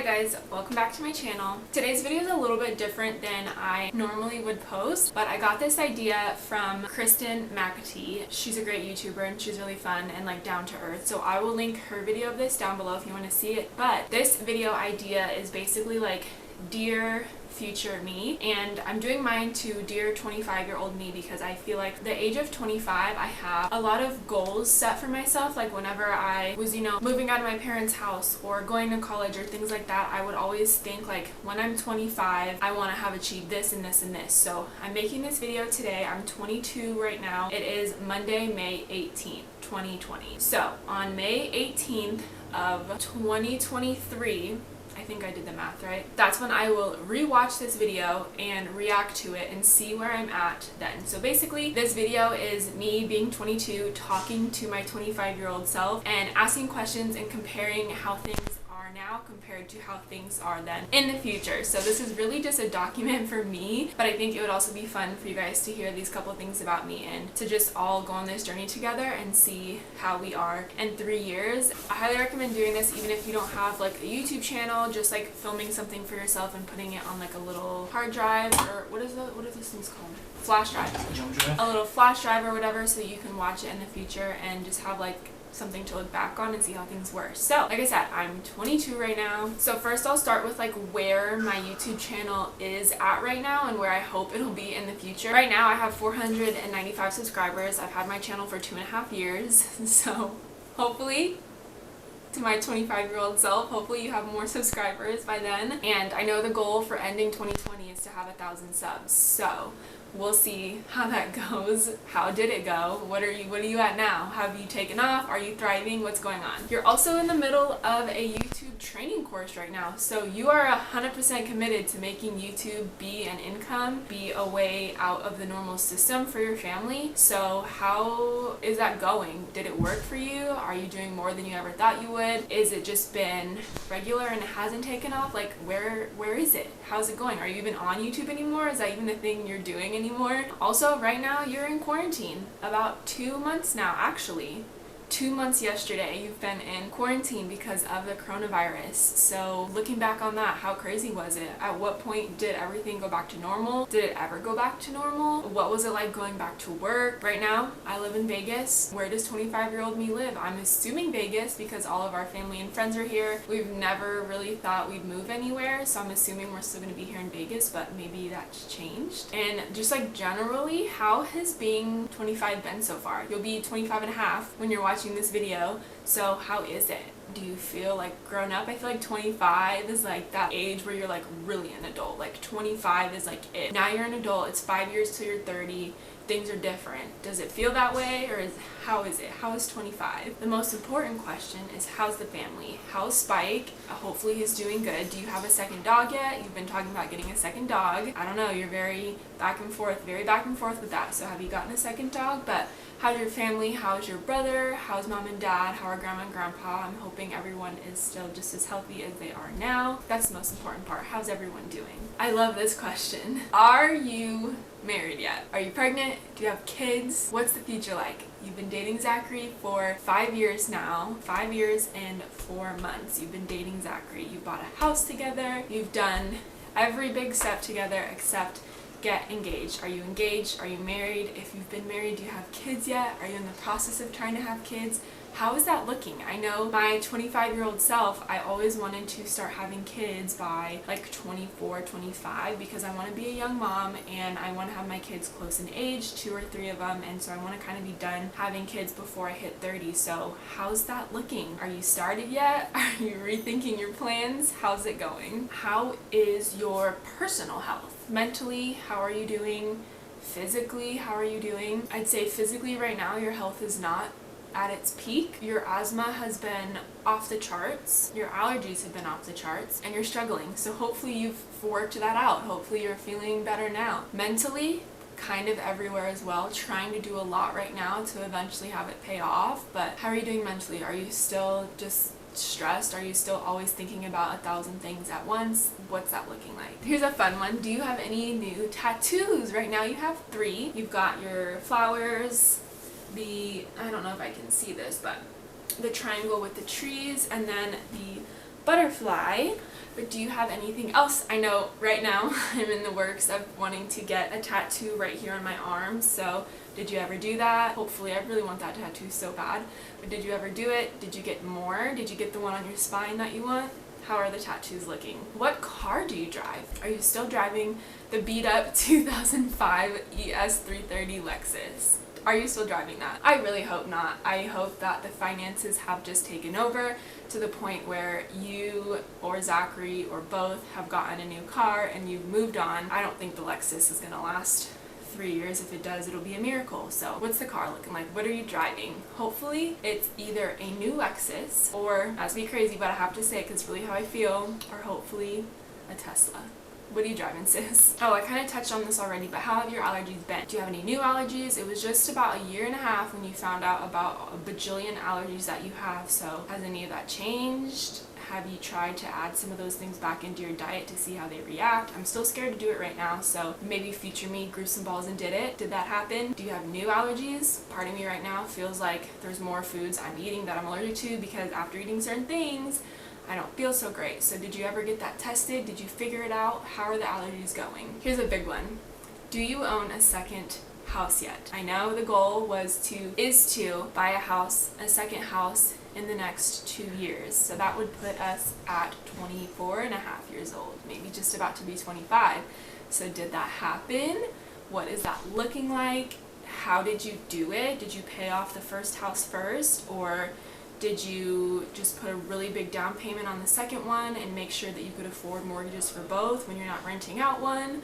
guys, welcome back to my channel. Today's video is a little bit different than I normally would post, but I got this idea from Kristen McAtee. She's a great YouTuber and she's really fun and like down to earth, so I will link her video of this down below if you want to see it. But this video idea is basically like dear future me, and I'm doing mine to dear 25-year-old me because I feel like the age of 25 I have a lot of goals set for myself. Like whenever I was, moving out of my parents' house or going to college or things like that, I would always think like when I'm 25 I want to have achieved this and this and this. So I'm making this video today. I'm 22 right now. It is Monday, May 18th, 2020. So on May 18th of 2023, I think I did the math right, that's when I will rewatch this video and react to it and see where I'm at then. So basically this video is me being 22 talking to my 25-year-old self and asking questions and comparing how things are now compared to how things are then in the future. So this is really just a document for me, but I think it would also be fun for you guys to hear these couple things about me and to just all go on this journey together and see how we are in 3 years. I highly recommend doing this even if you don't have like a YouTube channel, just like filming something for yourself and putting it on like a little hard drive, or what is this thing's called? Flash drive. A little flash drive or whatever, so you can watch it in the future and just have like something to look back on and see how things were. So like I said, I'm 22 right now. So first I'll start with like where my YouTube channel is at right now and where I hope it'll be in the future. Right now I have 495 subscribers. I've had my channel for 2.5 years. So hopefully, to my 25-year-old self, hopefully you have more subscribers by then. And I know the goal for ending 2020 is to have 1,000 subs. So we'll see how that goes. How did it go? What are you at now? Have you taken off? Are you thriving? What's going on? You're also in the middle of a YouTube training course right now. So you are 100% committed to making YouTube be an income, be a way out of the normal system for your family. So how is that going? Did it work for you? Are you doing more than you ever thought you would? Is it just been regular and it hasn't taken off? Like where is it? How's it going? Are you even on YouTube anymore? Is that even a thing you're doing anymore? Also, right now you're in quarantine. About 2 months now, actually. 2 months yesterday you've been in quarantine because of the coronavirus. So looking back on that, how crazy was it? At what point did everything go back to normal? Did it ever go back to normal? What was it like going back to work? Right now I live in Vegas. Where does 25-year-old me live? I'm assuming Vegas because all of our family and friends are here. We've never really thought we'd move anywhere, so I'm assuming we're still going to be here in Vegas, but maybe that's changed. And just like generally, how has being 25 been so far? You'll be 25 and a half when you're watching this video, so how is it? Do you feel like grown up? I feel like 25 is like that age where you're like really an adult. Like 25 is like it. Now you're an adult, it's 5 years till you're 30. Things are different. Does it feel that way, or how is it? How is 25? The most important question is, how's the family? How's Spike? Hopefully he's doing good. Do you have a second dog yet? You've been talking about getting a second dog. I don't know, you're very back and forth with that. So have you gotten a second dog? But how's your family? How's your brother? How's mom and dad? How are grandma and grandpa? I'm hoping everyone is still just as healthy as they are now. That's the most important part. How's everyone doing? I love this question. Are you married yet? Are you pregnant? Do you have kids? What's the future like? You've been dating Zachary for 5 years now. 5 years and 4 months. You've been dating Zachary. You bought a house together. You've done every big step together except get engaged. Are you engaged? Are you married? If you've been married, do you have kids yet? Are you in the process of trying to have kids? How is that looking? I know my 25-year-old self, I always wanted to start having kids by like 24, 25 because I want to be a young mom and I want to have my kids close in age, 2 or 3 of them, and so I want to kind of be done having kids before I hit 30. So how's that looking? Are you started yet? Are you rethinking your plans? How's it going? How is your personal health? Mentally, how are you doing? Physically, how are you doing? I'd say physically right now your health is not at its peak. Your asthma has been off the charts, your allergies have been off the charts, and you're struggling. So hopefully you've worked that out. Hopefully you're feeling better now. Mentally, kind of everywhere as well, trying to do a lot right now to eventually have it pay off. But how are you doing mentally? Are you still just stressed? Are you still always thinking about 1,000 things at once? What's that looking like? Here's a fun one. Do you have any new tattoos? Right now you have 3. You've got your flowers, I don't know if I can see this, but the triangle with the trees, and then the butterfly. But do you have anything else? I know right now I'm in the works of wanting to get a tattoo right here on my arm, so did you ever do that? Hopefully, I really want that tattoo so bad. But did you ever do it? Did you get more? Did you get the one on your spine that you want? How are the tattoos looking? What car do you drive? Are you still driving the beat up 2005 ES330 Lexus? Are you still driving that? I really hope not. I hope that the finances have just taken over to the point where you or Zachary or both have gotten a new car and you've moved on. I don't think the Lexus is gonna last 3 years. If it does, it'll be a miracle. So what's the car looking like? What are you driving? Hopefully it's either a new Lexus or, not to be crazy, but I have to say it because it's really how I feel, or hopefully a Tesla. What are you driving, sis? Oh, I kind of touched on this already, but how have your allergies been? Do you have any new allergies? It was just about a year and a half when you found out about a bajillion allergies that you have, so has any of that changed? Have you tried to add some of those things back into your diet to see how they react? I'm still scared to do it right now, so maybe future me grew some balls and did it. Did that happen? Do you have new allergies? Part of me right now feels like there's more foods I'm eating that I'm allergic to because after eating certain things, I don't feel so great. So did you ever get that tested? Did you figure it out? How are the allergies going? Here's a big one. Do you own a second house yet? I know the goal is to buy a second house in the next 2 years. So that would put us at 24 and a half years old, maybe just about to be 25. So did that happen? What is that looking like? How did you do it? Did you pay off the first house first, or did you just put a really big down payment on the second one and make sure that you could afford mortgages for both when you're not renting out one?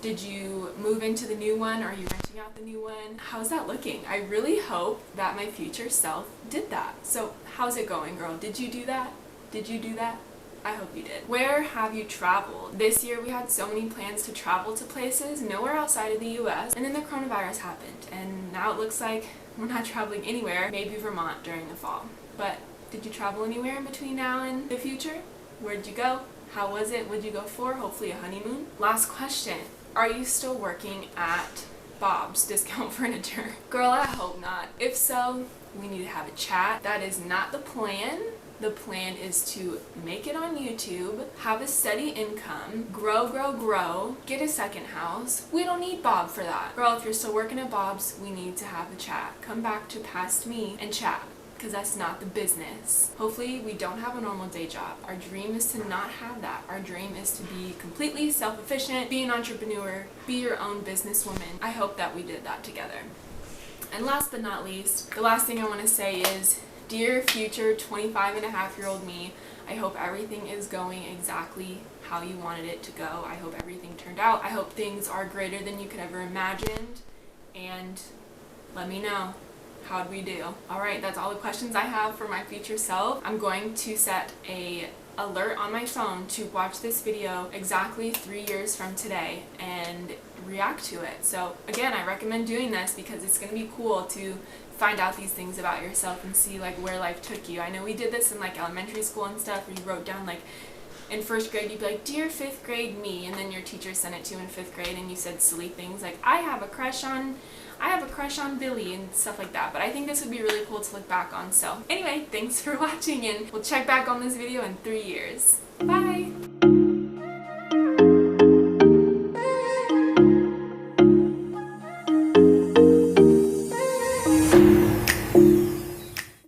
Did you move into the new one, or are you renting out the new one? How's that looking? I really hope that my future self did that. So how's it going, girl? Did you do that? Did you do that? I hope you did. Where have you traveled? This year we had so many plans to travel to places, nowhere outside of the US, and then the coronavirus happened, and now it looks like we're not traveling anywhere, maybe Vermont during the fall. But did you travel anywhere in between now and the future? Where'd you go? How was it? What'd you go for? Hopefully a honeymoon. Last question. Are you still working at Bob's Discount Furniture? Girl, I hope not. If so, we need to have a chat. That is not the plan. The plan is to make it on YouTube, have a steady income, grow, get a second house. We don't need Bob for that. Girl, if you're still working at Bob's, we need to have a chat. Come back to Past Me and chat, because that's not the business. Hopefully we don't have a normal day job. Our dream is to not have that. Our dream is to be completely self-efficient, be an entrepreneur, be your own businesswoman. I hope that we did that together. And last but not least, the last thing I want to say is, dear future 25-and-a-half-year-old me, I hope everything is going exactly how you wanted it to go. I hope everything turned out. I hope things are greater than you could ever imagined. And let me know. How'd we do? Alright, that's all the questions I have for my future self. I'm going to set a alert on my phone to watch this video exactly 3 years from today and react to it. So again, I recommend doing this because it's going to be cool to find out these things about yourself and see like where life took you. I know we did this in like elementary school and stuff, where you wrote down like in first grade you'd be like, dear 5th grade me, and then your teacher sent it to you in 5th grade and you said silly things like, I have a crush on Billy and stuff like that. But I think this would be really cool to look back on. So anyway, thanks for watching, and we'll check back on this video in 3 years. Bye!